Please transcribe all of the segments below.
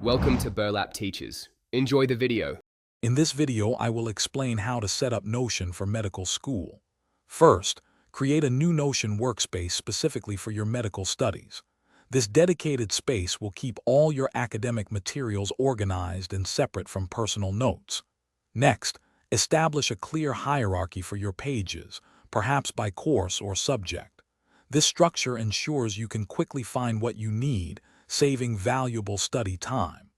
Welcome to Burlap Teachers. Enjoy the video. In this video, I will explain how to set up Notion for medical school. First, create a new Notion workspace specifically for your medical studies. This dedicated space will keep all your academic materials organized and separate from personal notes. Next, establish a clear hierarchy for your pages, perhaps by course or subject. This structure ensures you can quickly find what you need, saving valuable study time.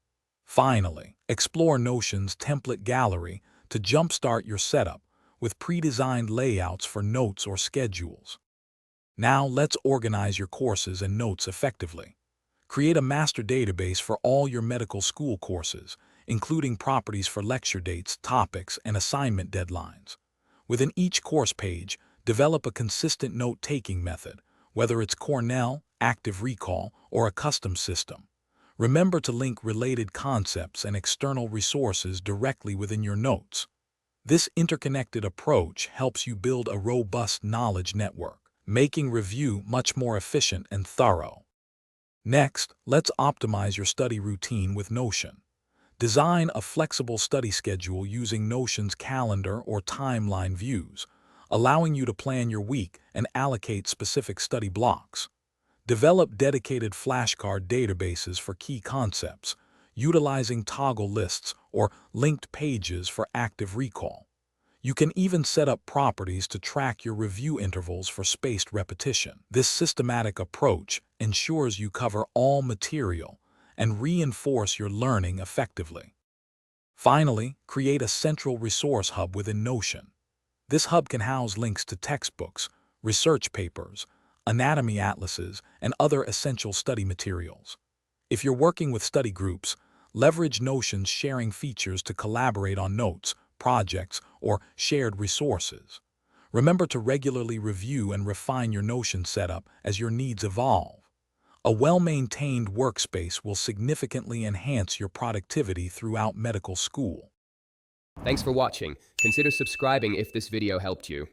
Finally, explore Notion's template gallery to jumpstart your setup with pre-designed layouts for notes or schedules. Now let's organize your courses and notes effectively. Create a master database for all your medical school courses, including properties for lecture dates, topics, and assignment deadlines. Within each course page, develop a consistent note-taking method, whether it's Cornell, Active Recall, or a custom system. Remember to link related concepts and external resources directly within your notes. This interconnected approach helps you build a robust knowledge network, making review much more efficient and thorough. Next, let's optimize your study routine with Notion. Design a flexible study schedule using Notion's calendar or timeline views, allowing you to plan your week and allocate specific study blocks. Develop dedicated flashcard databases for key concepts, utilizing toggle lists or linked pages for active recall. You can even set up properties to track your review intervals for spaced repetition. This systematic approach ensures you cover all material and reinforce your learning effectively. Finally, create a central resource hub within Notion. This hub can house links to textbooks, research papers, anatomy atlases, and other essential study materials. If you're working with study groups, leverage Notion's sharing features to collaborate on notes, projects, or shared resources. Remember to regularly review and refine your Notion setup as your needs evolve. A well-maintained workspace will significantly enhance your productivity throughout medical school. Thanks for watching. Consider subscribing if this video helped you.